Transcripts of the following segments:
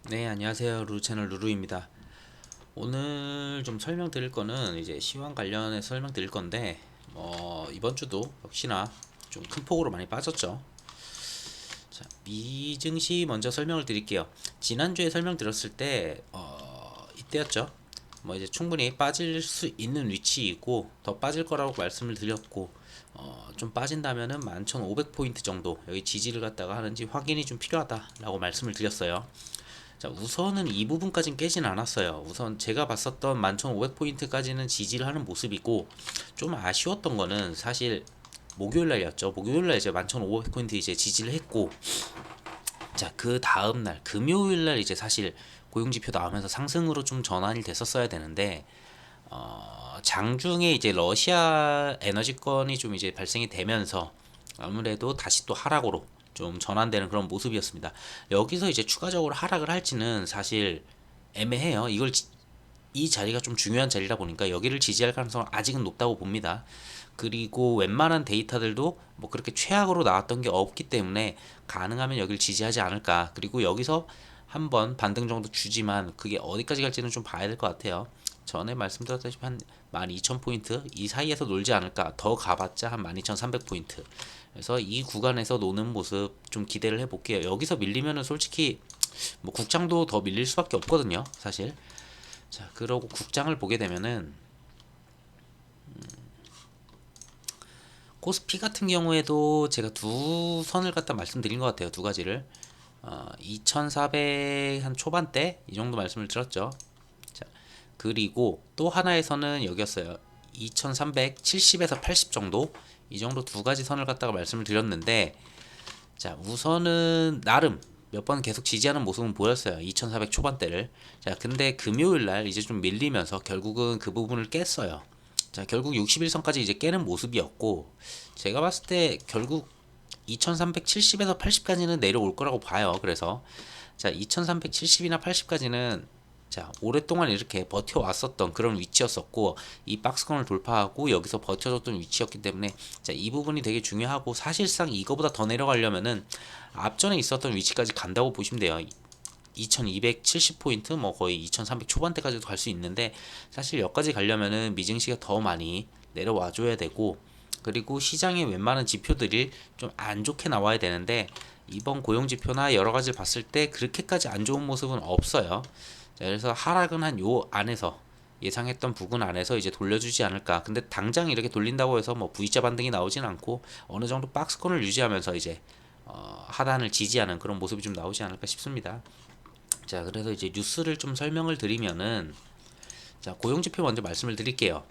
네, 안녕하세요. 루루 채널 루루입니다. 오늘 좀 설명드릴 거는 이제 시황 관련해서 설명드릴 건데, 이번 주도 역시나 좀 큰 폭으로 많이 빠졌죠. 자, 미증시 먼저 설명을 드릴게요. 지난주에 설명드렸을 때, 이때였죠. 뭐 이제 충분히 빠질 수 있는 위치이고, 더 빠질 거라고 말씀을 드렸고, 좀 빠진다면은 11,500포인트 정도, 여기 지지를 갖다가 하는지 확인이 좀 필요하다라고 말씀을 드렸어요. 자, 우선은 이 부분까지는 깨진 않았어요. 우선 제가 봤었던 11,500포인트까지는 지지를 하는 모습이고, 좀 아쉬웠던 거는 사실 목요일 날이었죠. 목요일 날 이제 11,500포인트 이제 지지를 했고, 자, 그 다음 날 금요일 날 이제 사실 고용지표 나오면서 상승으로 좀 전환이 됐었어야 되는데, 장중에 이제 러시아 에너지건이 좀 이제 발생이 되면서 아무래도 다시 또 하락으로 좀 전환되는 그런 모습이었습니다. 여기서 이제 추가적으로 하락을 할지는 사실 애매해요. 이 자리가 좀 중요한 자리라 보니까 여기를 지지할 가능성은 아직은 높다고 봅니다. 그리고 웬만한 데이터들도 뭐 그렇게 최악으로 나왔던 게 없기 때문에 가능하면 여기를 지지하지 않을까. 그리고 여기서 한번 반등 정도 주지만 그게 어디까지 갈지는 좀 봐야 될 것 같아요. 전에 말씀드렸다시피 한 12,000포인트 이 사이에서 놀지 않을까. 더 가봤자 한 12,300포인트. 그래서 이 구간에서 노는 모습 좀 기대를 해볼게요. 여기서 밀리면은 솔직히 뭐 국장도 더 밀릴 수밖에 없거든요, 사실. 자, 그러고 국장을 보게 되면은 코스피 같은 경우에도 제가 두 선을 갖다 말씀드린 것 같아요. 두 가지를. 2,400 한 초반대 이 정도 말씀을 드렸죠. 자, 그리고 또 하나에서는 여기였어요. 2,370에서 80 정도 이 정도 두 가지 선을 갖다가 말씀을 드렸는데, 자, 우선은 나름 몇 번 계속 지지하는 모습은 보였어요. 2,400 초반대를. 자, 근데 금요일 날 이제 좀 밀리면서 결국은 그 부분을 깼어요. 자, 결국 61선까지 이제 깨는 모습이었고, 제가 봤을 때 결국 2370에서 80까지는 내려올 거라고 봐요. 그래서 자, 2370이나 80까지는 자, 오랫동안 이렇게 버텨왔었던 그런 위치였었고, 이 박스권을 돌파하고 여기서 버텨줬던 위치였기 때문에, 자, 이 부분이 되게 중요하고, 사실상 이거보다 더 내려가려면은 앞전에 있었던 위치까지 간다고 보시면 돼요. 2270포인트 뭐 거의 2300 초반대까지도 갈 수 있는데, 사실 여기까지 가려면은 미증시가 더 많이 내려와 줘야 되고, 그리고 시장의 웬만한 지표들이 좀 안 좋게 나와야 되는데, 이번 고용 지표나 여러 가지 봤을 때 그렇게까지 안 좋은 모습은 없어요. 자, 그래서 하락은 한 요 안에서 예상했던 부근 안에서 이제 돌려주지 않을까. 근데 당장 이렇게 돌린다고 해서 뭐 V자 반등이 나오진 않고 어느 정도 박스권을 유지하면서 이제 하단을 지지하는 그런 모습이 좀 나오지 않을까 싶습니다. 자, 그래서 이제 뉴스를 좀 설명을 드리면은, 자, 고용지표 먼저 말씀을 드릴게요.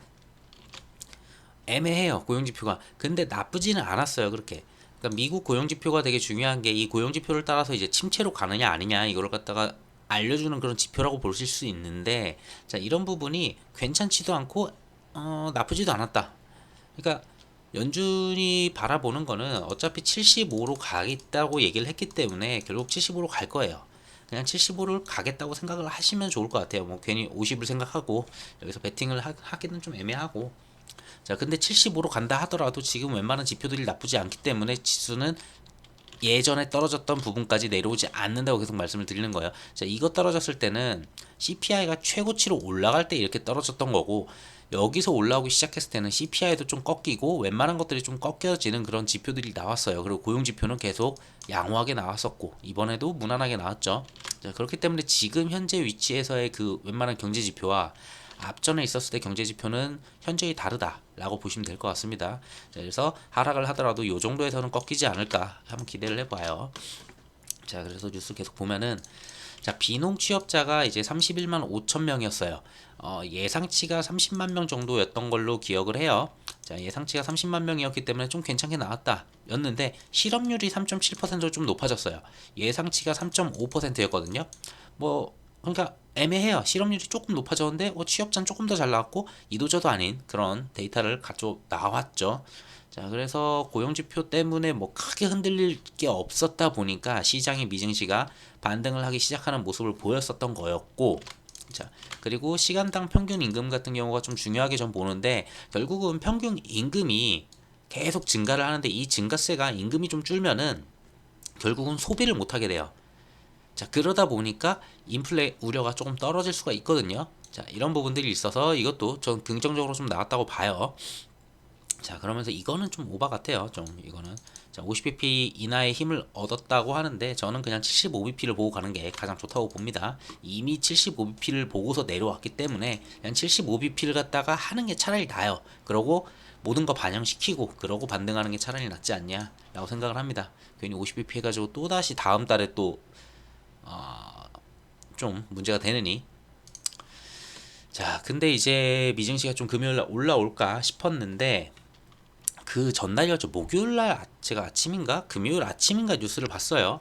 애매해요, 고용지표가. 근데 나쁘지는 않았어요, 그렇게. 그러니까 미국 고용지표가 되게 중요한 게, 이 고용지표를 따라서 이제 침체로 가느냐 아니냐 이걸 갖다가 알려주는 그런 지표라고 보실 수 있는데, 자, 이런 부분이 괜찮지도 않고 나쁘지도 않았다. 그러니까 연준이 바라보는 거는 어차피 75로 가겠다고 얘기를 했기 때문에 결국 75로 갈 거예요. 그냥 75를 가겠다고 생각을 하시면 좋을 것 같아요. 뭐 괜히 50을 생각하고 여기서 베팅을 하기는 좀 애매하고. 자, 근데 75로 간다 하더라도 지금 웬만한 지표들이 나쁘지 않기 때문에 지수는 예전에 떨어졌던 부분까지 내려오지 않는다고 계속 말씀을 드리는 거예요. 자, 이거 떨어졌을 때는 CPI가 최고치로 올라갈 때 이렇게 떨어졌던 거고, 여기서 올라오기 시작했을 때는 CPI도 좀 꺾이고 웬만한 것들이 좀 꺾여지는 그런 지표들이 나왔어요. 그리고 고용 지표는 계속 양호하게 나왔었고, 이번에도 무난하게 나왔죠. 자, 그렇기 때문에 지금 현재 위치에서의 그 웬만한 경제 지표와 앞전에 있었을 때 경제 지표는 현저히 다르다라고 보시면 될 것 같습니다. 자, 그래서 하락을 하더라도 이 정도에서는 꺾이지 않을까 한번 기대를 해봐요. 자, 그래서 뉴스 계속 보면은, 자, 비농 취업자가 이제 31만 5천 명이었어요. 예상치가 30만 명 정도였던 걸로 기억을 해요. 자, 예상치가 30만 명이었기 때문에 좀 괜찮게 나왔다 였는데, 실업률이 3.7%로 좀 높아졌어요. 예상치가 3.5%였거든요. 뭐 그러니까 애매해요. 실업률이 조금 높아졌는데 취업자는 조금 더 잘 나왔고 이도저도 아닌 그런 데이터를 가져 나왔죠. 자, 그래서 고용지표 때문에 뭐 크게 흔들릴 게 없었다 보니까 시장의 미증시가 반등을 하기 시작하는 모습을 보였었던 거였고, 자, 그리고 시간당 평균 임금 같은 경우가 좀 중요하게 전 보는데, 결국은 평균 임금이 계속 증가를 하는데 이 증가세가 임금이 좀 줄면은 결국은 소비를 못 하게 돼요. 자, 그러다 보니까 인플레 우려가 조금 떨어질 수가 있거든요. 자, 이런 부분들이 있어서 이것도 좀 긍정적으로 좀 나왔다고 봐요. 자, 그러면서 이거는 좀 오바 같아요. 좀 이거는. 자, 50bp 이하의 힘을 얻었다고 하는데 저는 그냥 75bp를 보고 가는 게 가장 좋다고 봅니다. 이미 75bp를 보고서 내려왔기 때문에 그냥 75bp를 갖다가 하는 게 차라리 나아요. 그러고 모든 거 반영시키고 그러고 반등하는 게 차라리 낫지 않냐라고 생각을 합니다. 괜히 50bp 해가지고 또다시 다음 달에 또 좀 문제가 되느니. 자, 근데 이제 미증시가 좀 금요일날 올라올까 싶었는데 그 전날이었죠. 목요일날 제가 아침인가 금요일 아침인가 뉴스를 봤어요.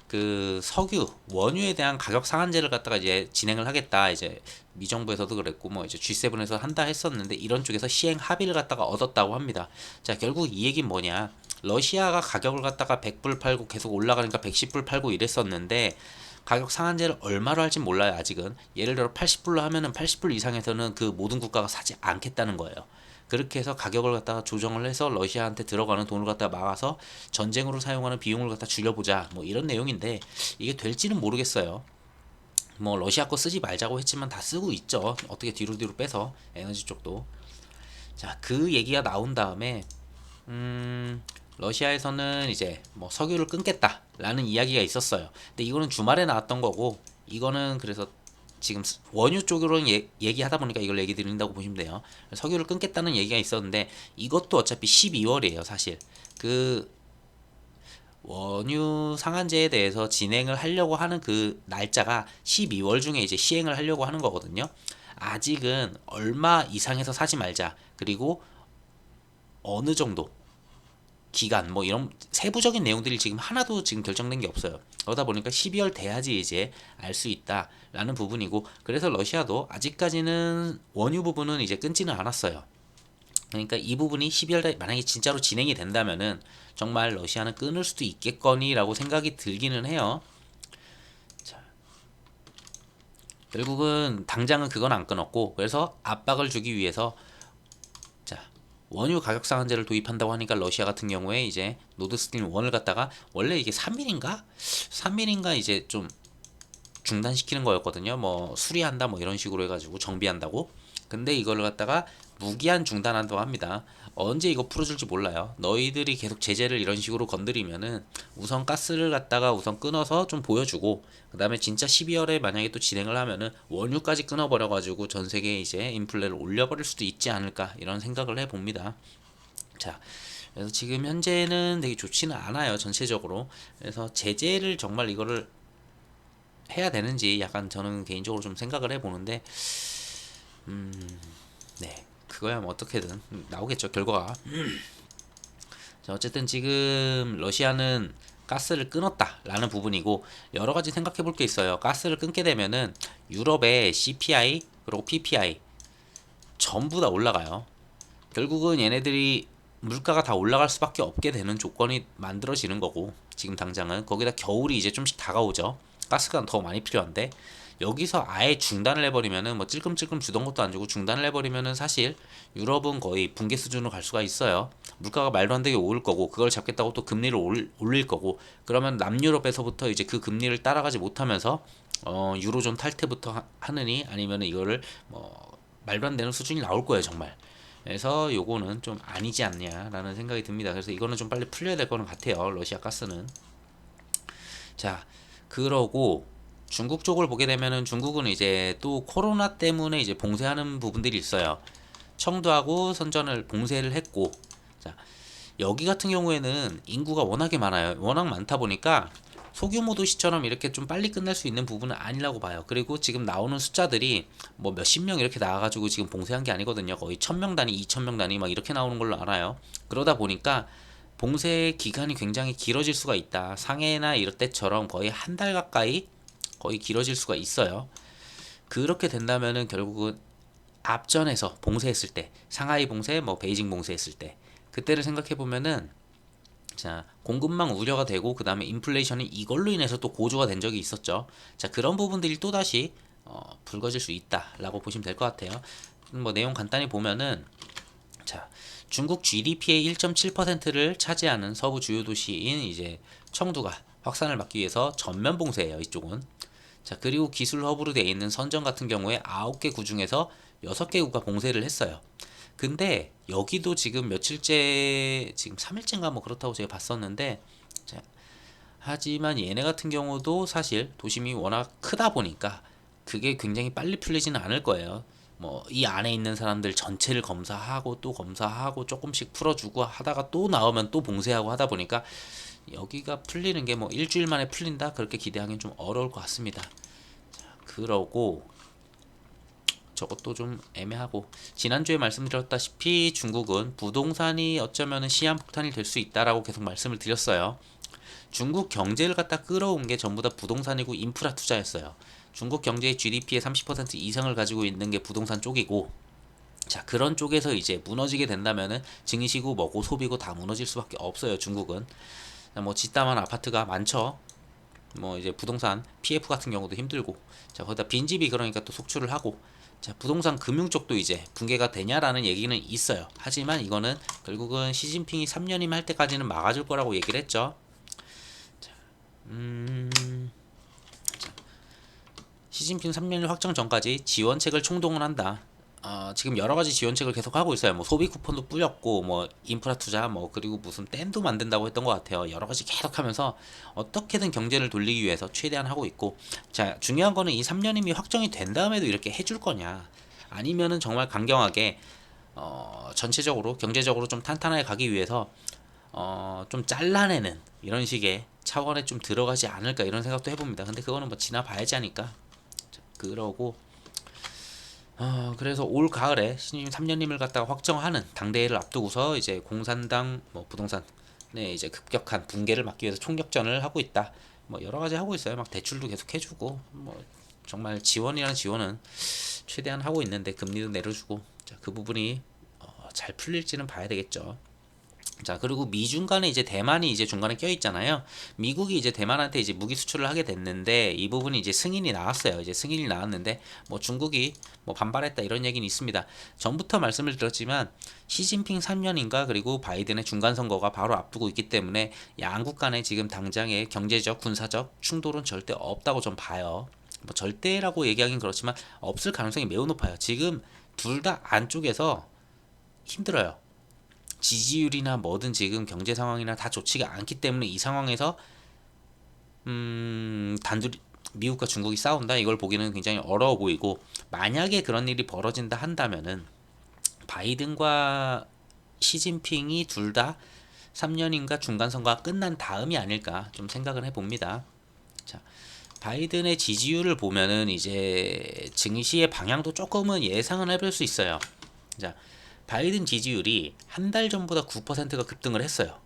그 석유 원유에 대한 가격 상한제를 갖다가 이제 진행을 하겠다. 이제 미정부에서도 그랬고 뭐 이제 G7에서 한다 했었는데 이런 쪽에서 시행 합의를 갖다가 얻었다고 합니다. 자, 결국 이 얘기는 뭐냐? 러시아가 가격을 갖다가 100불 팔고 계속 올라가니까 110불 팔고 이랬었는데 가격 상한제를 얼마로 할지 몰라요. 아직은. 예를 들어 80불로 하면은 80불 이상에서는 그 모든 국가가 사지 않겠다는 거예요. 그렇게 해서 가격을 갖다가 조정을 해서 러시아한테 들어가는 돈을 갖다가 막아서 전쟁으로 사용하는 비용을 갖다 줄여보자, 뭐 이런 내용인데 이게 될지는 모르겠어요. 뭐 러시아 거 쓰지 말자고 했지만 다 쓰고 있죠. 어떻게 뒤로 빼서 에너지 쪽도. 자, 그 얘기가 나온 다음에 러시아에서는 이제 뭐 석유를 끊겠다라는 이야기가 있었어요. 근데 이거는 주말에 나왔던 거고 이거는 그래서 지금 원유 쪽으로는 얘기하다 보니까 이걸 얘기 드린다고 보시면 돼요. 석유를 끊겠다는 얘기가 있었는데 이것도 어차피 12월이에요, 사실. 그 원유 상한제에 대해서 진행을 하려고 하는 그 날짜가 12월 중에 이제 시행을 하려고 하는 거거든요. 아직은 얼마 이상에서 사지 말자. 그리고 어느 정도 기간 뭐 이런 세부적인 내용들이 지금 하나도 지금 결정된 게 없어요. 그러다 보니까 12월 돼야지 이제 알 수 있다라는 부분이고 그래서 러시아도 아직까지는 원유 부분은 이제 끊지는 않았어요. 그러니까 이 부분이 12월에 만약에 진짜로 진행이 된다면은 정말 러시아는 끊을 수도 있겠거니라고 생각이 들기는 해요. 자, 결국은 당장은 그건 안 끊었고 그래서 압박을 주기 위해서 자, 원유 가격 상한제를 도입한다고 하니까 러시아 같은 경우에 이제 노드스트림 1을 갖다가 원래 이게 3일인가? 3일인가 이제 좀 중단시키는 거였거든요. 뭐 수리한다 뭐 이런 식으로 해가지고 정비한다고. 근데 이걸 갖다가 무기한 중단한다고 합니다. 언제 이거 풀어줄지 몰라요. 너희들이 계속 제재를 이런 식으로 건드리면은 우선 가스를 갖다가 우선 끊어서 좀 보여주고 그 다음에 진짜 12월에 만약에 또 진행을 하면은 원유까지 끊어버려가지고 전 세계에 이제 인플레를 올려버릴 수도 있지 않을까 이런 생각을 해봅니다. 자, 그래서 지금 현재는 되게 좋지는 않아요, 전체적으로. 그래서 제재를 정말 이거를 해야 되는지 약간 저는 개인적으로 좀 생각을 해보는데 네, 그거야 뭐 어떻게든 나오겠죠, 결과가. 자, 어쨌든 지금 러시아는 가스를 끊었다라는 부분이고 여러 가지 생각해 볼 게 있어요. 가스를 끊게 되면은 유럽의 CPI 그리고 PPI 전부 다 올라가요. 결국은 얘네들이 물가가 다 올라갈 수밖에 없게 되는 조건이 만들어지는 거고 지금 당장은 거기다 겨울이 이제 좀씩 다가오죠. 가스가 더 많이 필요한데 여기서 아예 중단을 해버리면은 뭐 찔끔찔끔 주던 것도 안 주고 중단을 해버리면은 사실 유럽은 거의 붕괴 수준으로 갈 수가 있어요. 물가가 말도 안 되게 오를 거고 그걸 잡겠다고 또 금리를 올릴 거고 그러면 남유럽에서부터 이제 그 금리를 따라가지 못하면서 유로존 탈퇴부터 하느니 아니면 이거를 뭐 말도 안 되는 수준이 나올 거예요 정말. 그래서 요거는 좀 아니지 않냐라는 생각이 듭니다. 그래서 이거는 좀 빨리 풀려야 될 거는 같아요. 러시아 가스는. 자, 그러고 중국 쪽을 보게 되면은 중국은 이제 또 코로나 때문에 이제 봉쇄하는 부분들이 있어요. 청두하고 선전을 봉쇄를 했고, 자, 여기 같은 경우에는 인구가 워낙에 많아요. 워낙 많다 보니까 소규모 도시처럼 이렇게 좀 빨리 끝날 수 있는 부분은 아니라고 봐요. 그리고 지금 나오는 숫자들이 뭐 몇십 명 이렇게 나와가지고 지금 봉쇄한 게 아니거든요. 거의 1000명 단위, 2000명 단위 막 이렇게 나오는 걸로 알아요. 그러다 보니까 봉쇄 기간이 굉장히 길어질 수가 있다. 상해나 이럴 때처럼 거의 한 달 가까이 거의 길어질 수가 있어요. 그렇게 된다면은 결국은 앞전에서 봉쇄했을 때, 상하이 봉쇄, 뭐 베이징 봉쇄했을 때, 그때를 생각해 보면은 자, 공급망 우려가 되고 그 다음에 인플레이션이 이걸로 인해서 또 고조가 된 적이 있었죠. 자, 그런 부분들이 또다시 불거질 수 있다라고 보시면 될 것 같아요. 뭐 내용 간단히 보면은 자, 중국 GDP의 1.7%를 차지하는 서부 주요 도시인 이제 청두가 확산을 막기 위해서 전면 봉쇄예요, 이쪽은. 자, 그리고 기술 허브로 되어 있는 선전 같은 경우에 9개 구 중에서 6개 구가 봉쇄를 했어요. 근데 여기도 지금 며칠째, 지금 3일째인가 뭐 그렇다고 제가 봤었는데, 자, 하지만 얘네 같은 경우도 사실 도심이 워낙 크다 보니까 그게 굉장히 빨리 풀리지는 않을 거예요. 뭐 이 안에 있는 사람들 전체를 검사하고 또 검사하고 조금씩 풀어주고 하다가 또 나오면 또 봉쇄하고 하다 보니까 여기가 풀리는 게 뭐 일주일 만에 풀린다 그렇게 기대하기는 좀 어려울 것 같습니다. 그러고 저것도 좀 애매하고, 지난주에 말씀드렸다시피 중국은 부동산이 어쩌면 시한폭탄이 될 수 있다라고 계속 말씀을 드렸어요. 중국 경제를 갖다 끌어온 게 전부 다 부동산이고 인프라 투자였어요. 중국 경제의 GDP의 30% 이상을 가지고 있는 게 부동산 쪽이고, 자, 그런 쪽에서 이제 무너지게 된다면은 증시고 뭐고 소비고 다 무너질 수밖에 없어요, 중국은. 뭐 짓다만 아파트가 많죠. 뭐 이제 부동산 PF 같은 경우도 힘들고, 자, 거기다 빈집이 그러니까 또 속출을 하고, 자, 부동산 금융 쪽도 이제 붕괴가 되냐라는 얘기는 있어요. 하지만 이거는 결국은 시진핑이 3년이면 할 때까지는 막아줄 거라고 얘기를 했죠. 시진핑 3년 확정 전까지 지원책을 총동원 한다. 지금 여러 가지 지원책을 계속 하고 있어요. 뭐 소비 쿠폰도 뿌렸고, 뭐 인프라 투자, 뭐 그리고 무슨 댐도 만든다고 했던 것 같아요. 여러 가지 계속하면서 어떻게든 경제를 돌리기 위해서 최대한 하고 있고, 자, 중요한 거는 이 3년임이 확정이 된 다음에도 이렇게 해줄 거냐, 아니면은 정말 강경하게 전체적으로 경제적으로 좀 탄탄하게 가기 위해서 좀 잘라내는 이런 식의 차원에 좀 들어가지 않을까 이런 생각도 해봅니다. 근데 그거는 뭐 지나봐야지 하니까. 그러고 그래서 올 가을에 신임 3년임을 갖다가 확정하는 당대회를 앞두고서 이제 공산당 뭐 부동산의 이제 급격한 붕괴를 막기 위해서 총력전을 하고 있다. 뭐 여러 가지 하고 있어요. 막 대출도 계속 해주고, 뭐 정말 지원이라는 지원은 최대한 하고 있는데 금리도 내려주고, 자, 그 부분이 잘 풀릴지는 봐야 되겠죠. 자, 그리고 미중 간에 이제 대만이 이제 중간에 껴 있잖아요. 미국이 이제 대만한테 이제 무기 수출을 하게 됐는데 이 부분이 이제 승인이 나왔어요. 이제 승인이 나왔는데 뭐 중국이 뭐 반발했다 이런 얘기는 있습니다. 전부터 말씀을 드렸지만 시진핑 3년인가 그리고 바이든의 중간 선거가 바로 앞두고 있기 때문에 양국 간에 지금 당장의 경제적, 군사적 충돌은 절대 없다고 좀 봐요. 뭐 절대라고 얘기하긴 그렇지만 없을 가능성이 매우 높아요. 지금 둘 다 안쪽에서 힘들어요. 지지율이나 뭐든 지금 경제 상황이나 다 좋지가 않기 때문에 이 상황에서 단둘이 미국과 중국이 싸운다 이걸 보기는 굉장히 어려워 보이고, 만약에 그런 일이 벌어진다 한다면은 바이든과 시진핑이 둘 다 3년인가 중간 선거가 끝난 다음이 아닐까 좀 생각을 해봅니다. 자, 바이든의 지지율을 보면은 이제 증시의 방향도 조금은 예상은 해볼 수 있어요. 자, 바이든 지지율이 한 달 전보다 9%가 급등을 했어요.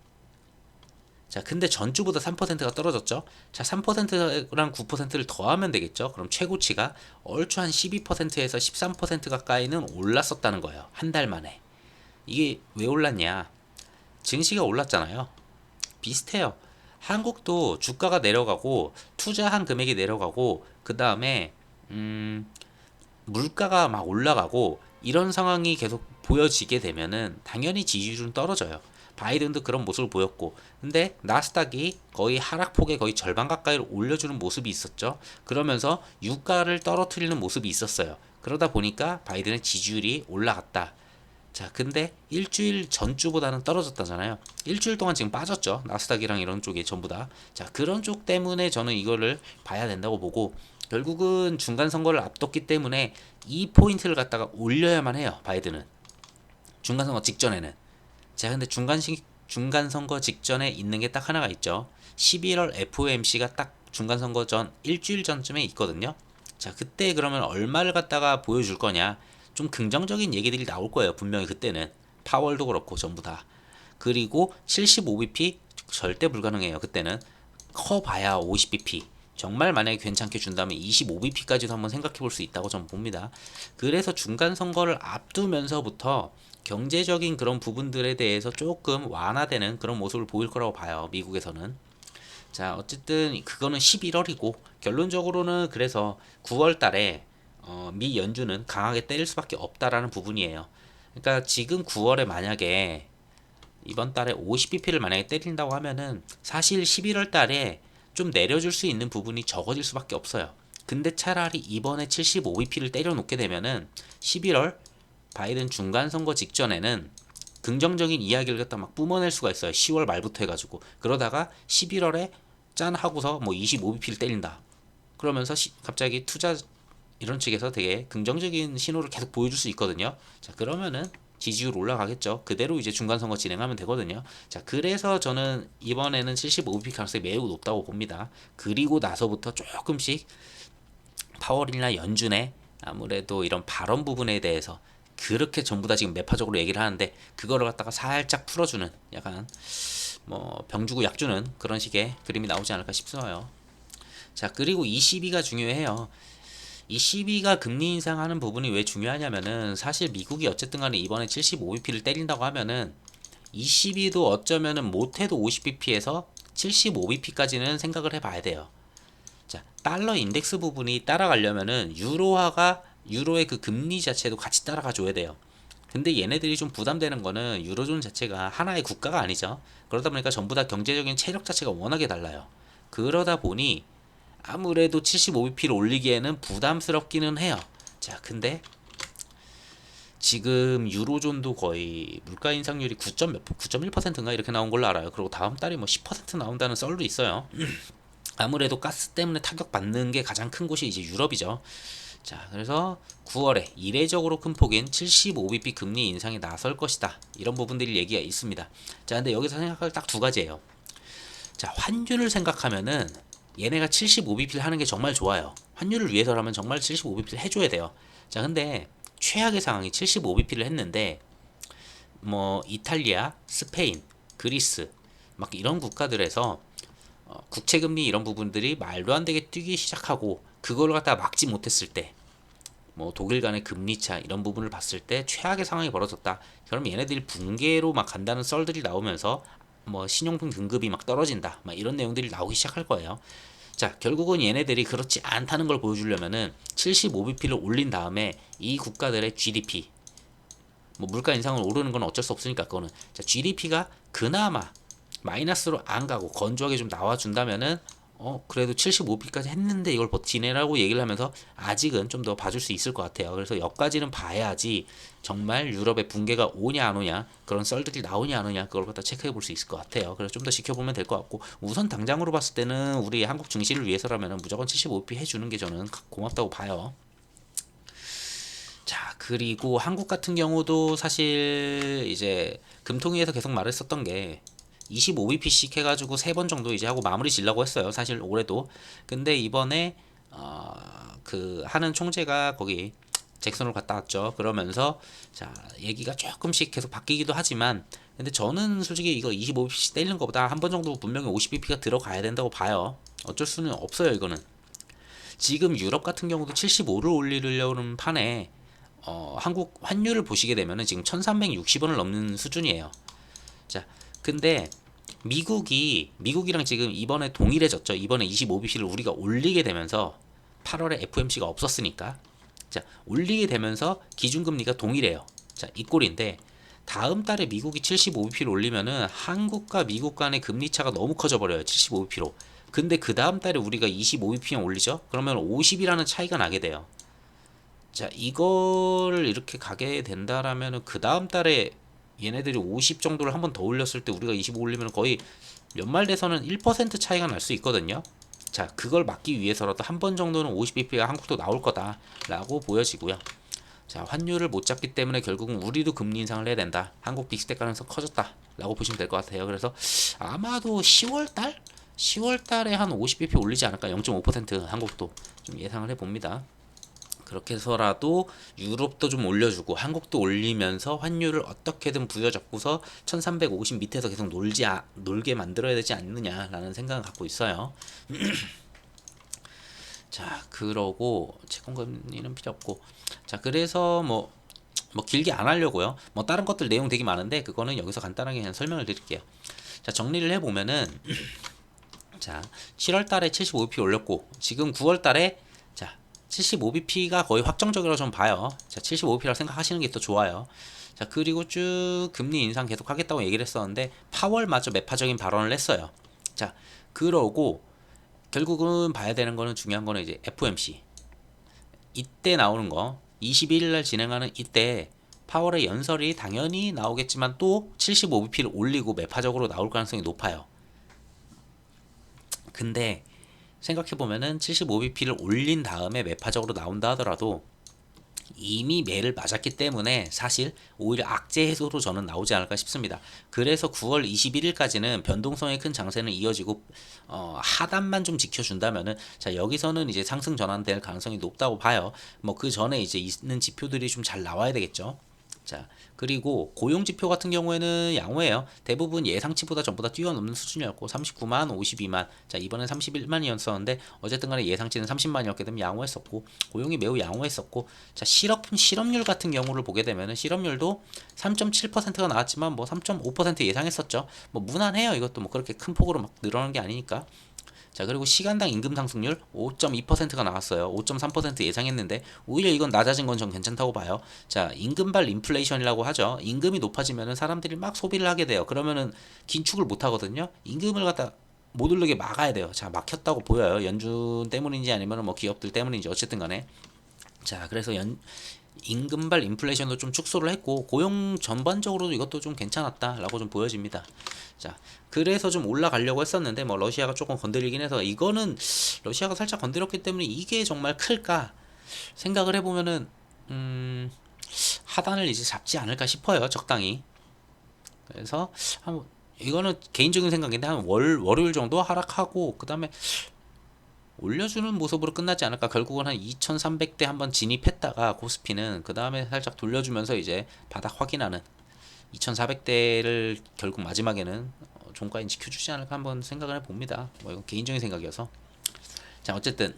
자, 근데 전주보다 3%가 떨어졌죠. 자, 3%랑 9%를 더하면 되겠죠. 그럼 최고치가 얼추 한 12%에서 13% 가까이는 올랐었다는 거예요. 한 달 만에. 이게 왜 올랐냐? 증시가 올랐잖아요. 비슷해요. 한국도 주가가 내려가고 투자한 금액이 내려가고 그 다음에 물가가 막 올라가고 이런 상황이 계속 보여지게 되면은 당연히 지지율은 떨어져요. 바이든도 그런 모습을 보였고, 근데 나스닥이 거의 하락폭의 거의 절반 가까이를 올려주는 모습이 있었죠. 그러면서 유가를 떨어뜨리는 모습이 있었어요. 그러다 보니까 바이든의 지지율이 올라갔다. 자, 근데 일주일 전주보다는 떨어졌다잖아요. 일주일 동안 지금 빠졌죠. 나스닥이랑 이런 쪽이 전부 다. 자, 그런 쪽 때문에 저는 이거를 봐야 된다고 보고, 결국은 중간 선거를 앞뒀기 때문에 이 포인트를 갖다가 올려야만 해요. 바이든은 중간 선거 직전에는. 자, 근데 중간 선거 직전에 있는 게 딱 하나가 있죠. 11월 FOMC가 딱 중간 선거 전 일주일 전쯤에 있거든요. 자, 그때 그러면 얼마를 갖다가 보여줄 거냐? 좀 긍정적인 얘기들이 나올 거예요. 분명히 그때는 파월도 그렇고 전부 다. 그리고 75bp 절대 불가능해요. 그때는 커봐야 50bp. 정말 만약에 괜찮게 준다면 25bp까지도 한번 생각해 볼 수 있다고 저는 봅니다. 그래서 중간 선거를 앞두면서부터 경제적인 그런 부분들에 대해서 조금 완화되는 그런 모습을 보일 거라고 봐요. 미국에서는. 자, 어쨌든 그거는 11월이고 결론적으로는 그래서 9월 달에 미 연준은 강하게 때릴 수밖에 없다라는 부분이에요. 그러니까 지금 9월에 만약에 이번 달에 50bp를 만약에 때린다고 하면은 사실 11월 달에 좀 내려줄 수 있는 부분이 적어질 수밖에 없어요. 근데 차라리 이번에 75bp를 때려놓게 되면은 11월 바이든 중간선거 직전에는 긍정적인 이야기를 갖다 막 뿜어낼 수가 있어요. 10월 말부터 해가지고. 그러다가 11월에 짠 하고서 뭐 25bp를 때린다. 그러면서 갑자기 투자 이런 측에서 되게 긍정적인 신호를 계속 보여줄 수 있거든요. 자, 그러면은 지지율 올라가겠죠. 그대로 이제 중간선거 진행하면 되거든요. 자, 그래서 저는 이번에는 75bp 가능성이 매우 높다고 봅니다. 그리고 나서부터 조금씩 파월이나 연준의 아무래도 이런 발언 부분에 대해서 그렇게 전부 다 지금 매파적으로 얘기를 하는데 그거를 갖다가 살짝 풀어주는 약간 뭐 병주고 약주는 그런 식의 그림이 나오지 않을까 싶어요. 자, 그리고 ECB가 중요해요. ECB가 금리 인상하는 부분이 왜 중요하냐면은 사실 미국이 어쨌든 간에 이번에 75bp를 때린다고 하면은 ECB도 어쩌면은 못해도 50bp에서 75bp까지는 생각을 해봐야 돼요. 자, 달러 인덱스 부분이 따라가려면은 유로의 그 금리 자체도 같이 따라가 줘야 돼요. 근데 얘네들이 좀 부담되는 거는 유로존 자체가 하나의 국가가 아니죠. 그러다 보니까 전부 다 경제적인 체력 자체가 워낙에 달라요. 그러다 보니 아무래도 75bp를 올리기에는 부담스럽기는 해요. 자, 근데 지금 유로존도 거의 물가 인상률이 9.1%인가 이렇게 나온 걸로 알아요. 그리고 다음 달에 뭐 10% 나온다는 썰도 있어요. 아무래도 가스 때문에 타격받는 게 가장 큰 곳이 이제 유럽이죠. 자, 그래서 9월에 이례적으로 큰 폭인 75bp 금리 인상에 나설 것이다. 이런 부분들이 얘기가 있습니다. 자, 근데 여기서 생각할 딱 두 가지예요. 자, 환율을 생각하면은 얘네가 75bp를 하는 게 정말 좋아요. 환율을 위해서라면 정말 75bp를 해줘야 돼요. 자, 근데 최악의 상황이 75bp를 했는데 뭐 이탈리아, 스페인, 그리스 막 이런 국가들에서 국채금리 이런 부분들이 말도 안 되게 뛰기 시작하고 그걸 갖다가 막지 못했을 때 뭐 독일 간의 금리차 이런 부분을 봤을 때 최악의 상황이 벌어졌다. 그럼 얘네들이 붕괴로 막 간다는 썰들이 나오면서 뭐 신용등 등급이 막 떨어진다. 막 이런 내용들이 나오기 시작할 거예요. 자, 결국은 얘네들이 그렇지 않다는 걸 보여주려면은 75bp를 올린 다음에 이 국가들의 GDP 뭐 물가 인상을 오르는 건 어쩔 수 없으니까 그거는 자, GDP가 그나마 마이너스로 안 가고 건조하게 좀 나와준다면은 그래도 75bp까지 했는데 이걸 버티네라고 얘기를 하면서 아직은 좀 더 봐줄 수 있을 것 같아요. 그래서 여기까지는 봐야지 정말 유럽의 붕괴가 오냐 안 오냐 그런 썰들이 나오냐 안 오냐 그걸 갖다 체크해 볼 수 있을 것 같아요. 그래서 좀 더 지켜보면 될 것 같고 우선 당장으로 봤을 때는 우리 한국 증시를 위해서라면 무조건 75bp 해주는 게 저는 고맙다고 봐요. 자, 그리고 한국 같은 경우도 사실 이제 금통위에서 계속 말했었던 게 25bp씩 해가지고 3번 정도 이제 하고 마무리 지려고 했어요. 사실 올해도. 근데 이번에 그 하는 총재가 거기 잭슨으로 갔다 왔죠. 그러면서 자, 얘기가 조금씩 계속 바뀌기도 하지만 근데 저는 솔직히 이거 25bp씩 때리는 것보다 한 번 정도 분명히 50bp가 들어가야 된다고 봐요. 어쩔 수는 없어요, 이거는. 지금 유럽 같은 경우도 75를 올리려는 판에 한국 환율을 보시게 되면은 지금 1360원을 넘는 수준이에요. 자, 근데 미국이랑 지금 이번에 동일해졌죠. 이번에 25bp를 우리가 올리게 되면서 8월에 FOMC가 없었으니까 자, 올리게 되면서 기준금리가 동일해요. 자, 이 꼴인데 다음 달에 미국이 75bp를 올리면은 한국과 미국 간의 금리 차가 너무 커져 버려요. 75bp로. 근데 그 다음 달에 우리가 25bp만 올리죠? 그러면 50이라는 차이가 나게 돼요. 자, 이거를 이렇게 가게 된다라면은 그 다음 달에 얘네들이 50 정도를 한 번 더 올렸을 때 우리가 25 올리면 거의 연말 돼서는 1% 차이가 날 수 있거든요. 자, 그걸 막기 위해서라도 한 번 정도는 50bp가 한국도 나올 거다라고 보여지고요. 자, 환율을 못 잡기 때문에 결국은 우리도 금리 인상을 해야 된다. 한국 빅스텝 가능성 커졌다라고 보시면 될 것 같아요. 그래서 아마도 10월 달? 10월 달에 한 50bp 올리지 않을까? 0.5% 한국도 좀 예상을 해봅니다. 그렇게 해서라도 유럽도 좀 올려주고 한국도 올리면서 환율을 어떻게든 부여잡고서 1350 밑에서 계속 놀게 만들어야 되지 않느냐라는 생각을 갖고 있어요. 자, 그러고 채권금리는 필요 없고 자, 그래서 뭐 길게 안 하려고요. 뭐 다른 것들 내용 되게 많은데 그거는 여기서 간단하게 그냥 설명을 드릴게요. 자, 정리를 해보면은 자, 7월 달에 75bp 올렸고 지금 9월 달에 75bp가 거의 확정적이라고 좀 봐요. 자, 75bp라고 생각하시는 게 더 좋아요. 자, 그리고 쭉 금리 인상 계속 하겠다고 얘기를 했었는데 파월마저 매파적인 발언을 했어요. 자, 그러고 결국은 봐야 되는 거는 중요한 거는 이제 FOMC 이때 나오는 거 21일 날 진행하는 이때 파월의 연설이 당연히 나오겠지만 또 75bp를 올리고 매파적으로 나올 가능성이 높아요. 근데 생각해보면은 75bp를 올린 다음에 매파적으로 나온다 하더라도 이미 매를 맞았기 때문에 사실 오히려 악재 해소로 저는 나오지 않을까 싶습니다. 그래서 9월 21일까지는 변동성의 큰 장세는 이어지고 하단만 좀 지켜준다면은 자 여기서는 이제 상승 전환될 가능성이 높다고 봐요. 뭐 그 전에 이제 있는 지표들이 좀 잘 나와야 되겠죠. 자 그리고 고용지표 같은 경우에는 양호해요. 대부분 예상치보다 전부 다 뛰어넘는 수준이었고 39만, 52만 자 이번엔 31만이었었는데 어쨌든 간에 예상치는 30만이었기 때문에 양호했었고 고용이 매우 양호했었고 자 실업률 같은 경우를 보게 되면 실업률도 3.7%가 나왔지만 뭐 3.5% 예상했었죠. 뭐 무난해요. 이것도 뭐 그렇게 큰 폭으로 막 늘어난 게 아니니까. 자 그리고 시간당 임금 상승률 5.2%가 나왔어요. 5.3% 예상했는데 오히려 이건 낮아진 건 전 괜찮다고 봐요. 자 임금발 인플레이션이라고 하죠. 임금이 높아지면은 사람들이 막 소비를 하게 돼요. 그러면은 긴축을 못 하거든요. 임금을 갖다 못 오르게 막아야 돼요. 자 막혔다고 보여요. 연준 때문인지 아니면 뭐 기업들 때문인지 어쨌든 간에 자 그래서 임금발 인플레이션도 좀 축소를 했고 고용 전반적으로도 이것도 좀 괜찮았다라고 좀 보여집니다. 자 그래서 좀 올라가려고 했었는데 뭐 러시아가 조금 건드리긴 해서 이거는 러시아가 살짝 건드렸기 때문에 이게 정말 클까 생각을 해보면은 하단을 이제 잡지 않을까 싶어요. 적당히. 그래서 이거는 개인적인 생각인데 한 월요일 정도 하락하고 그 다음에 올려주는 모습으로 끝나지 않을까. 결국은 한 2300대 한번 진입했다가 코스피는 그 다음에 살짝 돌려주면서 이제 바닥 확인하는 2400대를 결국 마지막에는 종가인 지켜주지 않을까 한번 생각을 해봅니다. 뭐 이건 개인적인 생각이어서. 자 어쨌든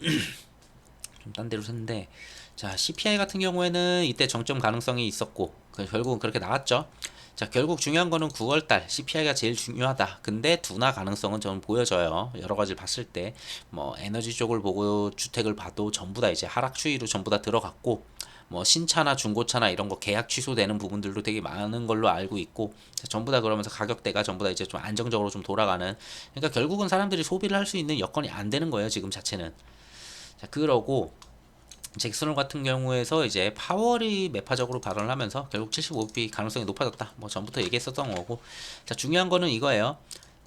좀 딴 데로 샜는데 자 CPI 같은 경우에는 이때 정점 가능성이 있었고 결국은 그렇게 나왔죠. 자 결국 중요한 거는 9월달 CPI가 제일 중요하다. 근데 둔화 가능성은 저는 보여져요. 여러 가지를 봤을 때 뭐 에너지 쪽을 보고 주택을 봐도 전부 다 이제 하락 추이로 전부 다 들어갔고 뭐 신차나 중고차나 이런 거 계약 취소되는 부분들도 되게 많은 걸로 알고 있고 전부 다 그러면서 가격대가 전부 다 이제 좀 안정적으로 좀 돌아가는 그러니까 결국은 사람들이 소비를 할 수 있는 여건이 안 되는 거예요 지금 자체는. 자 그러고 잭슨홀 같은 경우에서 이제 파월이 매파적으로 발언을 하면서 결국 75bp 가능성이 높아졌다. 뭐 전부터 얘기했었던 거고. 자 중요한 거는 이거예요.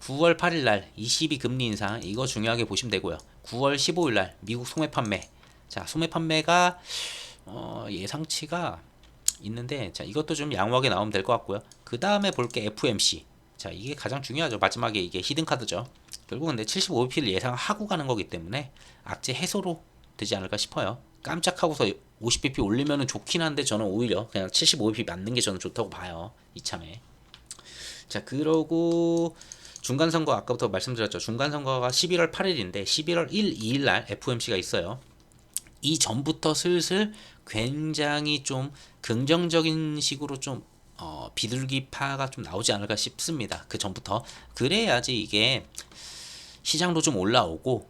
9월 8일 날 22 금리 인상 이거 중요하게 보시면 되고요. 9월 15일 날 미국 소매 판매. 자 소매 판매가 예상치가 있는데 자 이것도 좀 양호하게 나오면 될 것 같고요. 그 다음에 볼 게 FMC. 자 이게 가장 중요하죠. 마지막에 이게 히든 카드죠. 결국은 내 75bp를 예상하고 가는 거기 때문에 악재 해소로 되지 않을까 싶어요. 깜짝하고서 50bp 올리면은 좋긴 한데 저는 오히려 그냥 75bp 맞는 게 저는 좋다고 봐요. 이참에. 자 그러고 중간선거 아까부터 말씀드렸죠. 중간선거가 11월 8일인데 11월 1, 2일 날 FOMC가 있어요. 이 전부터 슬슬 굉장히 좀 긍정적인 식으로 좀 비둘기파가 좀 나오지 않을까 싶습니다. 그 전부터 그래야지 이게 시장도 좀 올라오고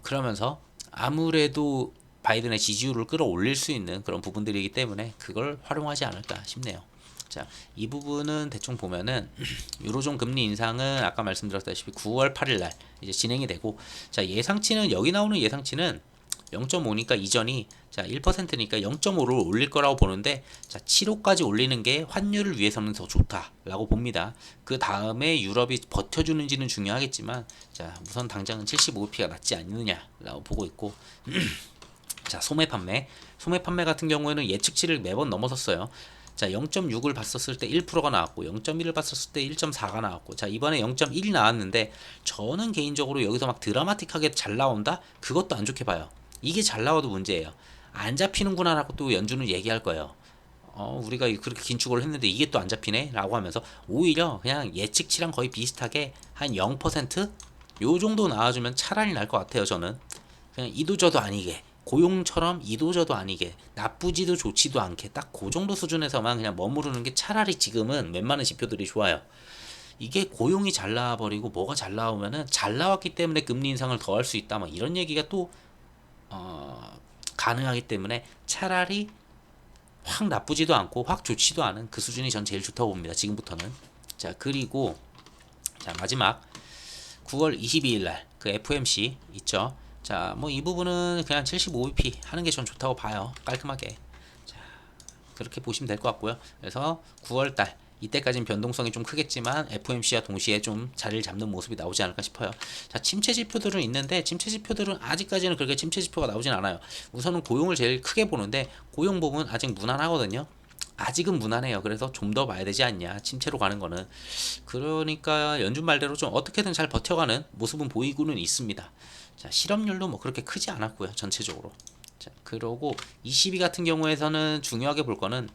그러면서 아무래도 바이든의 지지율을 끌어올릴 수 있는 그런 부분들이기 때문에 그걸 활용하지 않을까 싶네요. 자, 이 부분은 대충 보면은 유로존 금리 인상은 아까 말씀드렸다시피 9월 8일 날 이제 진행이 되고 자, 예상치는 여기 나오는 예상치는 0.5니까 이전이 자 1%니까 0.5를 올릴 거라고 보는데 자 7호까지 올리는 게 환율을 위해서는 더 좋다라고 봅니다. 그 다음에 유럽이 버텨주는지는 중요하겠지만 자 우선 당장은 75bp가 낫지 않느냐라고 보고 있고 자 소매 판매 같은 경우에는 예측치를 매번 넘어섰어요. 자 0.6을 봤었을 때 1%가 나왔고 0.1을 봤었을 때 1.4가 나왔고 자 이번에 0.1이 나왔는데 저는 개인적으로 여기서 막 드라마틱하게 잘 나온다? 그것도 안 좋게 봐요. 이게 잘 나와도 문제예요. 안 잡히는구나 라고 또 연준은 얘기할 거예요. 우리가 그렇게 긴축을 했는데 이게 또 안 잡히네? 라고 하면서 오히려 그냥 예측치랑 거의 비슷하게 한 0%? 요 정도 나와주면 차라리 날 것 같아요 저는. 그냥 이도저도 아니게 고용처럼 이도저도 아니게 나쁘지도 좋지도 않게 딱 그 정도 수준에서만 그냥 머무르는 게 차라리 지금은 웬만한 지표들이 좋아요. 이게 고용이 잘 나와버리고 뭐가 잘 나오면은 잘 나왔기 때문에 금리 인상을 더 할 수 있다 막 이런 얘기가 또 가능하기 때문에 차라리 확 나쁘지도 않고 확 좋지도 않은 그 수준이 전 제일 좋다고 봅니다. 지금부터는. 자 그리고 자 마지막 9월 22일 날 그 FOMC 있죠. 자, 뭐 이 부분은 그냥 75bp 하는 게 전 좋다고 봐요. 깔끔하게. 자, 그렇게 보시면 될 것 같고요. 그래서 9월달 이때까지는 변동성이 좀 크겠지만 FOMC와 동시에 좀 자리를 잡는 모습이 나오지 않을까 싶어요. 자, 침체 지표들은 있는데 침체 지표들은 아직까지는 그렇게 침체 지표가 나오진 않아요. 우선은 고용을 제일 크게 보는데 고용 부분 아직 무난하거든요. 아직은 무난해요. 그래서 좀 더 봐야 되지 않냐, 침체로 가는 거는. 그러니까 연준 말대로 좀 어떻게든 잘 버텨가는 모습은 보이고는 있습니다. 자, 실업률도 뭐 그렇게 크지 않았고요, 전체적으로. 자, 그러고 22 같은 경우에서는 중요하게 볼 거는,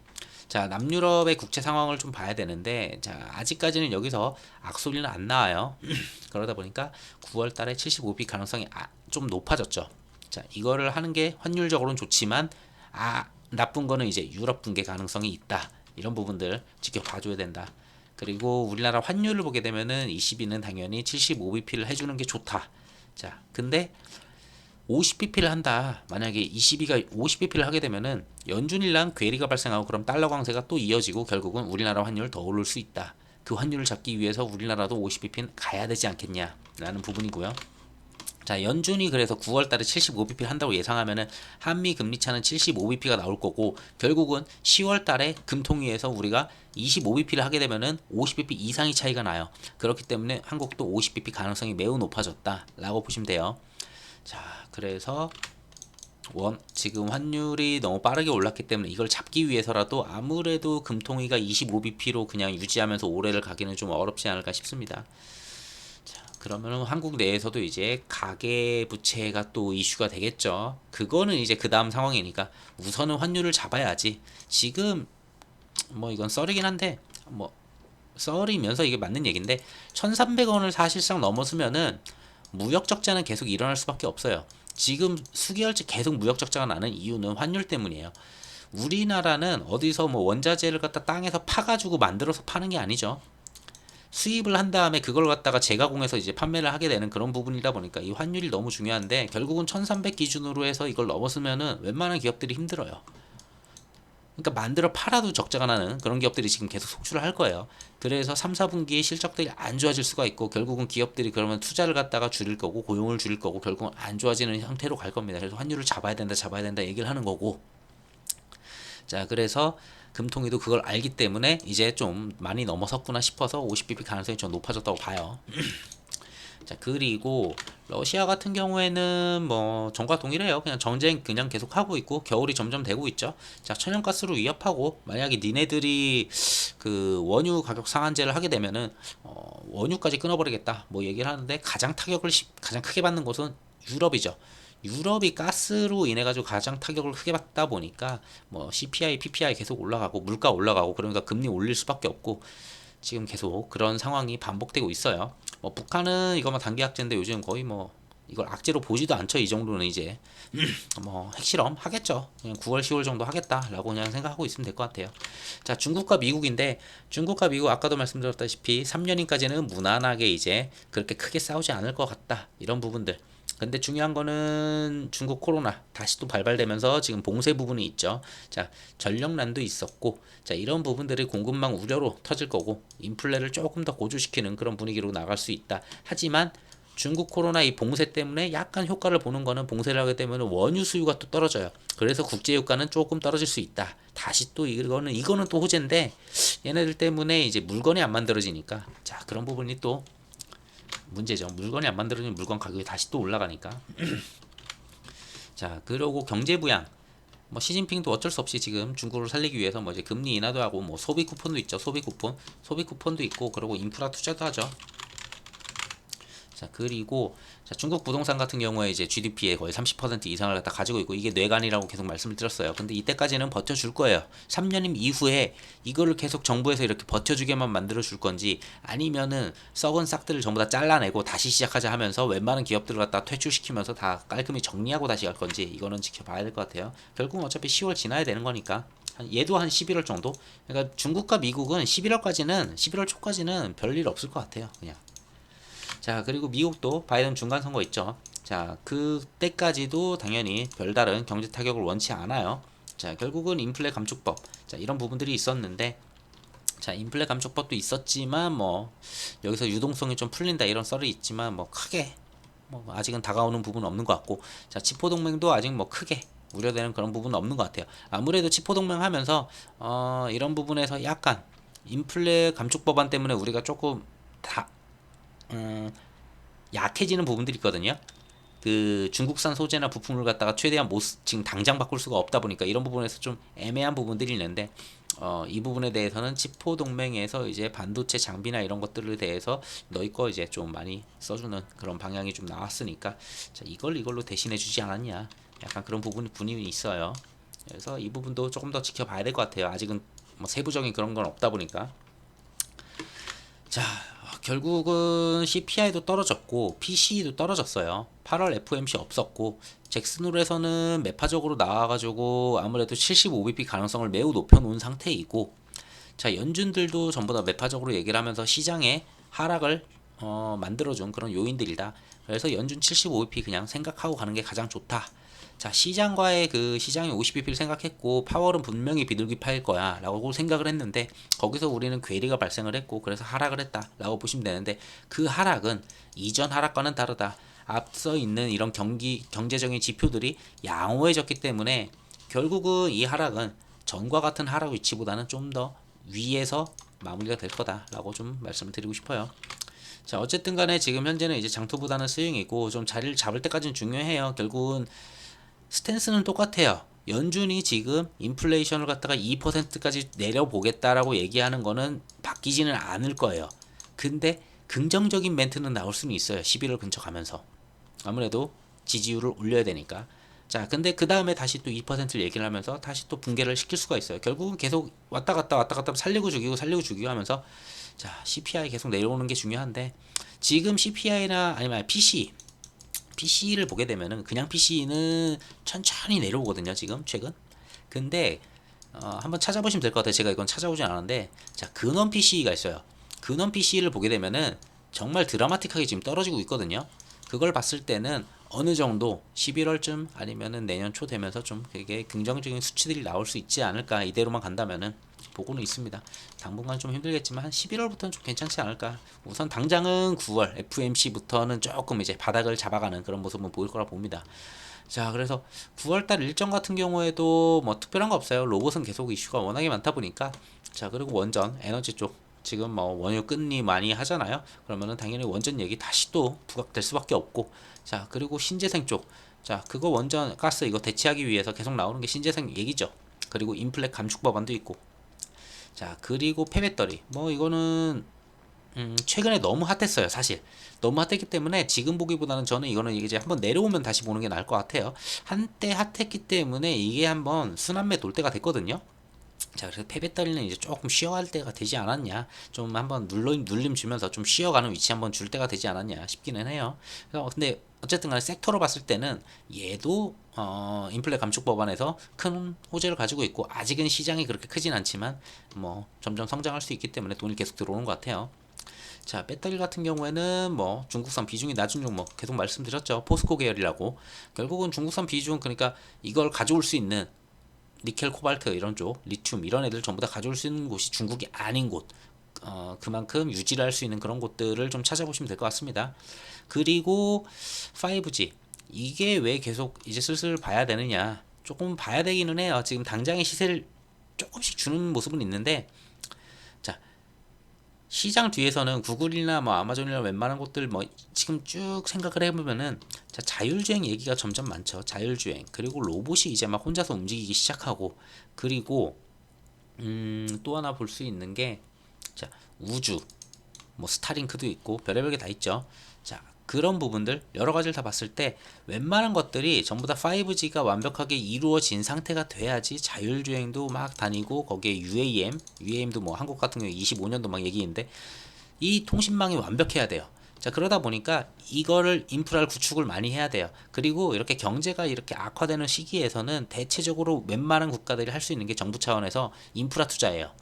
자, 남유럽의 국채 상황을 좀 봐야 되는데, 자, 아직까지는 여기서 악소리는 안 나와요. 그러다 보니까 9월 달에 75비 가능성이 좀 높아졌죠. 자, 이거를 하는 게 환율적으로는 좋지만, 나쁜 거는 이제 유럽 붕괴 가능성이 있다. 이런 부분들 지켜봐줘야 된다. 그리고 우리나라 환율을 보게 되면은 22는 당연히 75bp를 해주는 게 좋다. 자, 근데 50bp를 한다. 만약에 22가 50bp를 하게 되면은 연준이랑 괴리가 발생하고 그럼 달러 강세가 또 이어지고 결국은 우리나라 환율 더 오를 수 있다. 그 환율을 잡기 위해서 우리나라도 50bp는 가야 되지 않겠냐라는 부분이고요. 자, 연준이 그래서 9월 달에 75bp를 한다고 예상하면은 한미 금리 차는 75bp가 나올 거고, 결국은 10월 달에 금통위에서 우리가 25bp를 하게 되면은 50bp 이상의 차이가 나요. 그렇기 때문에 한국도 50bp 가능성이 매우 높아졌다라고 보시면 돼요. 자, 그래서 지금 환율이 너무 빠르게 올랐기 때문에 이걸 잡기 위해서라도 아무래도 금통위가 25bp로 그냥 유지하면서 올해를 가기는 좀 어렵지 않을까 싶습니다. 그러면 한국 내에서도 이제 가계 부채가 또 이슈가 되겠죠. 그거는 이제 그 다음 상황이니까 우선은 환율을 잡아야지. 지금 뭐 이건 썰이긴 한데, 뭐 썰이면서 이게 맞는 얘기인데, 1,300원을 사실상 넘어서면은 무역 적자는 계속 일어날 수밖에 없어요. 지금 수개월째 계속 무역 적자가 나는 이유는 환율 때문이에요. 우리나라는 어디서 뭐 원자재를 갖다 땅에서 파가지고 만들어서 파는 게 아니죠. 수입을 한 다음에 그걸 갖다가 재가공해서 이제 판매를 하게 되는 그런 부분이다 보니까 이 환율이 너무 중요한데, 결국은 1300 기준으로 해서 이걸 넘었으면은 웬만한 기업들이 힘들어요. 그러니까 만들어 팔아도 적자가 나는 그런 기업들이 지금 계속 속출을 할 거예요. 그래서 3, 4분기에 실적들이 안 좋아질 수가 있고, 결국은 기업들이 그러면 투자를 갖다가 줄일 거고 고용을 줄일 거고 결국은 안 좋아지는 형태로 갈 겁니다. 그래서 환율을 잡아야 된다 얘기를 하는 거고. 자, 그래서 금통위도 그걸 알기 때문에 이제 좀 많이 넘어섰구나 싶어서 50bp 가능성이 좀 높아졌다고 봐요. 자, 그리고 러시아 같은 경우에는 뭐 전과 동일해요. 그냥 전쟁 그냥 계속 하고 있고 겨울이 점점 되고 있죠. 자, 천연가스로 위협하고, 만약에 니네들이 그 원유 가격 상한제를 하게 되면은 원유까지 끊어버리겠다 뭐 얘기를 하는데, 가장 크게 받는 곳은 유럽이죠. 유럽이 가스로 인해 가지고 가장 타격을 크게 받다 보니까 뭐 CPI, PPI 계속 올라가고 물가 올라가고, 그러니까 금리 올릴 수밖에 없고, 지금 계속 그런 상황이 반복되고 있어요. 뭐 북한은 이거만 단기 악재인데 요즘 거의 뭐 이걸 악재로 보지도 않죠. 이 정도는 이제 뭐 핵실험 하겠죠. 그냥 9월, 10월 정도 하겠다라고 그냥 생각하고 있으면 될 것 같아요. 자, 중국과 미국인데, 중국과 미국 아까도 말씀드렸다시피 3년인까지는 무난하게 이제 그렇게 크게 싸우지 않을 것 같다. 이런 부분들. 근데 중요한 거는 중국 코로나 다시 또 발발되면서 지금 봉쇄 부분이 있죠. 자, 전력난도 있었고, 자, 이런 부분들이 공급망 우려로 터질 거고, 인플레를 조금 더 고조시키는 그런 분위기로 나갈 수 있다. 하지만 중국 코로나 이 봉쇄 때문에 약간 효과를 보는 거는, 봉쇄를 하게 되면 원유 수요가 또 떨어져요. 그래서 국제 유가는 조금 떨어질 수 있다. 다시 또 이거는 또 호재인데, 얘네들 때문에 이제 물건이 안 만들어지니까, 자, 그런 부분이 또 문제죠. 물건이 안 만들어지면 물건 가격이 다시 또 올라가니까. 자, 그러고 경제 부양. 뭐 시진핑도 어쩔 수 없이 지금 중국을 살리기 위해서 뭐 이제 금리 인하도 하고, 뭐 소비 쿠폰도 있죠. 소비 쿠폰도 있고, 그리고 인프라 투자도 하죠. 자, 그리고 자, 중국 부동산 같은 경우에 이제 GDP의 거의 30% 이상을 갖다 가지고 있고, 이게 뇌관이라고 계속 말씀을 드렸어요. 근데 이때까지는 버텨줄 거예요. 3년 이후에 이거를 계속 정부에서 이렇게 버텨주게만 만들어줄 건지, 아니면은 썩은 싹들을 전부 다 잘라내고 다시 시작하자 하면서 웬만한 기업들을 갖다 퇴출시키면서 다 깔끔히 정리하고 다시 갈 건지, 이거는 지켜봐야 될 것 같아요. 결국은 어차피 10월 지나야 되는 거니까. 얘도 한 11월 정도? 그러니까 중국과 미국은 11월 초까지는 별일 없을 것 같아요. 그냥. 자, 그리고 미국도 바이든 중간 선거 있죠. 자, 그때까지도 당연히 별다른 경제 타격을 원치 않아요. 자, 결국은 인플레 감축법, 자, 이런 부분들이 있었는데, 자, 인플레 감축법도 있었지만 뭐 여기서 유동성이 좀 풀린다 이런 썰이 있지만, 뭐 크게 뭐 아직은 다가오는 부분은 없는 것 같고, 자 치포 동맹도 아직 뭐 크게 우려되는 그런 부분은 없는 것 같아요. 아무래도 치포 동맹 하면서 이런 부분에서 약간 인플레 감축 법안 때문에 우리가 조금 다 약해지는 부분들이 있거든요. 그 중국산 소재나 부품을 갖다가 최대한 못 지금 당장 바꿀 수가 없다 보니까 이런 부분에서 좀 애매한 부분들이 있는데, 이 부분에 대해서는 치포 동맹에서 이제 반도체 장비나 이런 것들에 대해서 너희 거 이제 좀 많이 써주는 그런 방향이 좀 나왔으니까, 자 이걸로 대신해 주지 않았냐, 약간 그런 부분이 있어요. 그래서 이 부분도 조금 더 지켜봐야 될 것 같아요. 아직은 뭐 세부적인 그런 건 없다 보니까. 자, 결국은 CPI도 떨어졌고 PCE도 떨어졌어요. 8월 FOMC 없었고 잭슨홀에서는 매파적으로 나와가지고 아무래도 75bp 가능성을 매우 높여놓은 상태이고, 자 연준들도 전부 다 매파적으로 얘기를 하면서 시장에 하락을 만들어준 그런 요인들이다. 그래서 연준 75bp 그냥 생각하고 가는 게 가장 좋다. 자 시장과의 그 시장이 50bp를 생각했고 파월은 분명히 비둘기 파일 거야 라고 생각을 했는데, 거기서 우리는 괴리가 발생을 했고 그래서 하락을 했다 라고 보시면 되는데, 그 하락은 이전 하락과는 다르다. 앞서 있는 이런 경제적인 지표들이 양호해졌기 때문에 결국은 이 하락은 전과 같은 하락 위치보다는 좀 더 위에서 마무리가 될 거다라고 좀 말씀을 드리고 싶어요. 자 어쨌든 간에 지금 현재는 이제 장투보다는 스윙이고 좀 자리를 잡을 때까지는 중요해요. 결국은 스탠스는 똑같아요. 연준이 지금 인플레이션을 갖다가 2%까지 내려보겠다라고 얘기하는 거는 바뀌지는 않을 거예요. 근데 긍정적인 멘트는 나올 수는 있어요. 11월 근처 가면서. 아무래도 지지율을 올려야 되니까. 자, 근데 그 다음에 다시 또 2%를 얘기를 하면서 다시 또 붕괴를 시킬 수가 있어요. 결국은 계속 왔다 갔다 살리고 죽이고 하면서, 자, CPI 계속 내려오는 게 중요한데, 지금 CPI나 아니면 PC를 보게 되면은 그냥 PC는 천천히 내려오거든요, 지금 최근. 근데 한번 찾아보시면 될 것 같아요. 제가 이건 찾아보진 않았는데, 자 근원 PC가 있어요. 근원 PC를 보게 되면은 정말 드라마틱하게 지금 떨어지고 있거든요. 그걸 봤을 때는 어느 정도 11월쯤 아니면은 내년 초 되면서 좀 되게 긍정적인 수치들이 나올 수 있지 않을까, 이대로만 간다면은 보고는 있습니다. 당분간 좀 힘들겠지만 한 11월부터는 좀 괜찮지 않을까. 우선 당장은 9월 FMC부터는 조금 이제 바닥을 잡아가는 그런 모습은 보일 거라 봅니다. 자, 그래서 9월달 일정 같은 경우에도 뭐 특별한 거 없어요. 로봇은 계속 이슈가 워낙에 많다 보니까. 자, 그리고 원전 에너지 쪽 지금 뭐 원유 끊니 많이 하잖아요. 그러면은 당연히 원전 얘기 다시 또 부각될 수밖에 없고. 자, 그리고 신재생 쪽, 자 그거 원전 가스 이거 대체하기 위해서 계속 나오는 게 신재생 얘기죠. 그리고 인플레 감축 법안도 있고. 자 그리고 폐배터리 뭐 이거는 최근에 너무 핫했어요. 사실 너무 핫했기 때문에 지금 보기보다는 저는 이거는 이제 한번 내려오면 다시 보는 게 나을 것 같아요. 한때 핫했기 때문에 이게 한번 순환매 돌 때가 됐거든요. 자 그래서 폐배터리는 이제 조금 쉬어갈 때가 되지 않았냐, 좀 한번 눌림 주면서 좀 쉬어가는 위치 한번 줄 때가 되지 않았냐 싶기는 해요. 근데 어쨌든 간에 섹터로 봤을 때는 얘도 인플레 감축 법안에서 큰 호재를 가지고 있고, 아직은 시장이 그렇게 크진 않지만 뭐 점점 성장할 수 있기 때문에 돈이 계속 들어오는 것 같아요. 자 배터리 같은 경우에는 뭐 중국산 비중이 낮은 종목 계속 말씀드렸죠. 포스코 계열이라고. 결국은 중국산 비중, 그러니까 이걸 가져올 수 있는 니켈, 코발트 이런 쪽, 리튬 이런 애들 전부 다 가져올 수 있는 곳이 중국이 아닌 곳, 그만큼 유지를 할 수 있는 그런 곳들을 좀 찾아보시면 될 것 같습니다. 그리고 5G 이게 왜 계속 이제 슬슬 봐야 되느냐, 조금 봐야 되기는 해요. 지금 당장의 시세를 조금씩 주는 모습은 있는데, 자 시장 뒤에서는 구글이나 뭐 아마존이나 웬만한 곳들 뭐 지금 쭉 생각을 해보면은, 자 자율주행 얘기가 점점 많죠. 자율주행, 그리고 로봇이 이제 막 혼자서 움직이기 시작하고, 그리고 또 하나 볼 수 있는 게, 자 우주 뭐 스타링크도 있고 별의별 게 다 있죠. 자 그런 부분들 여러 가지를 다 봤을 때 웬만한 것들이 전부 다 5G가 완벽하게 이루어진 상태가 돼야지 자율주행도 막 다니고, 거기에 UAM도 뭐 한국 같은 경우에 25년도 막 얘기인데, 이 통신망이 완벽해야 돼요. 자 그러다 보니까 이거를 인프라를 구축을 많이 해야 돼요. 그리고 이렇게 경제가 이렇게 악화되는 시기에서는 대체적으로 웬만한 국가들이 할 수 있는 게 정부 차원에서 인프라 투자예요.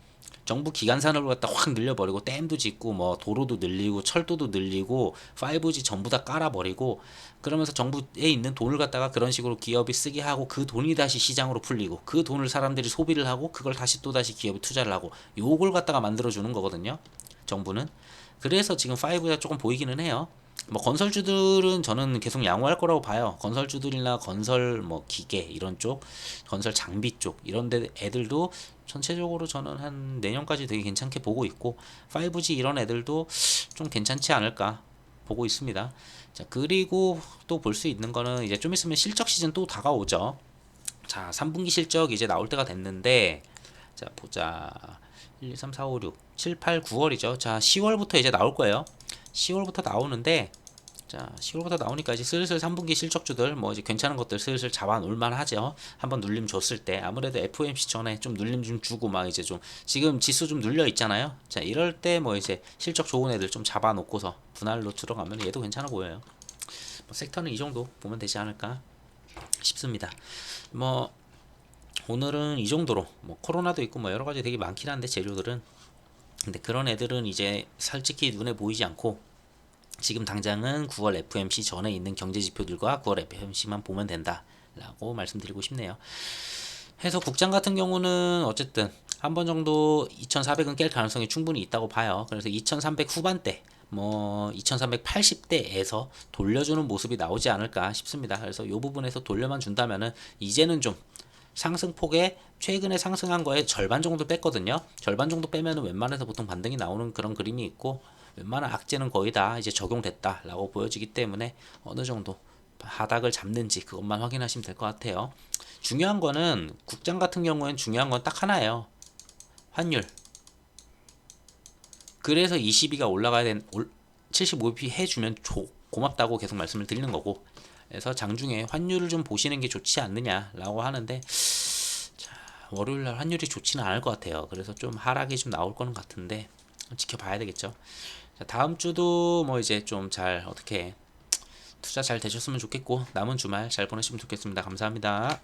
정부 기간산업을 갖다 확 늘려버리고 댐도 짓고 뭐 도로도 늘리고 철도도 늘리고 5G 전부 다 깔아버리고, 그러면서 정부에 있는 돈을 갖다가 그런 식으로 기업이 쓰게 하고, 그 돈이 다시 시장으로 풀리고, 그 돈을 사람들이 소비를 하고, 그걸 다시 또 다시 기업이 투자를 하고, 요걸 갖다가 만들어주는 거거든요, 정부는. 그래서 지금 5G가 조금 보이기는 해요. 뭐 건설주들은 저는 계속 양호할 거라고 봐요. 건설주들이나 건설 뭐 기계 이런 쪽, 건설 장비 쪽 이런 데 애들도 전체적으로 저는 한 내년까지 되게 괜찮게 보고 있고 5G 이런 애들도 좀 괜찮지 않을까 보고 있습니다. 자, 그리고 또 볼 수 있는 거는 이제 좀 있으면 실적 시즌 또 다가오죠. 자, 3분기 실적 이제 나올 때가 됐는데 자, 보자. 1, 2, 3, 4, 5, 6, 7, 8, 9월이죠. 자, 10월부터 이제 나올 거예요. 10월부터 나오는데 자, 10월부터 나오니까 이제 슬슬 3분기 실적주들 뭐 이제 괜찮은 것들 슬슬 잡아 놓을만 하죠. 한번 눌림 줬을 때 아무래도 FOMC 전에 좀 눌림 좀 주고 막 이제 좀 지금 지수 좀 눌려 있잖아요. 자, 이럴 때 뭐 이제 실적 좋은 애들 좀 잡아 놓고서 분할로 들어가면 얘도 괜찮아 보여요. 뭐 섹터는 이 정도 보면 되지 않을까 싶습니다. 뭐 오늘은 이 정도로 뭐 코로나도 있고 뭐 여러 가지 되게 많긴 한데 재료들은 근데 그런 애들은 이제 솔직히 눈에 보이지 않고 지금 당장은 9월 FOMC 전에 있는 경제 지표들과 9월 FOMC만 보면 된다라고 말씀드리고 싶네요. 해서 국장 같은 경우는 어쨌든 한 번 정도 2,400은 깰 가능성이 충분히 있다고 봐요. 그래서 2,300 후반대 뭐 2380대에서 돌려주는 모습이 나오지 않을까 싶습니다. 그래서 이 부분에서 돌려만 준다면은 이제는 좀 상승폭에 최근에 상승한 거에 절반 정도 뺐거든요. 절반 정도 빼면은 웬만해서 보통 반등이 나오는 그런 그림이 있고 웬만한 악재는 거의 다 이제 적용됐다라고 보여지기 때문에 어느 정도 바닥을 잡는지 그것만 확인하시면 될 것 같아요. 중요한 거는 국장 같은 경우엔 중요한 건 딱 하나예요. 환율. 그래서 22가 올라가야 된 75bp 해주면 고맙다고 계속 말씀을 드리는 거고 그래서 장중에 환율을 좀 보시는 게 좋지 않느냐라고 하는데 자, 월요일날 환율이 좋지는 않을 것 같아요. 그래서 좀 하락이 좀 나올 거는 같은데 지켜봐야 되겠죠. 자, 다음 주도 뭐 이제 좀 잘 어떻게 투자 잘 되셨으면 좋겠고 남은 주말 잘 보내시면 좋겠습니다. 감사합니다.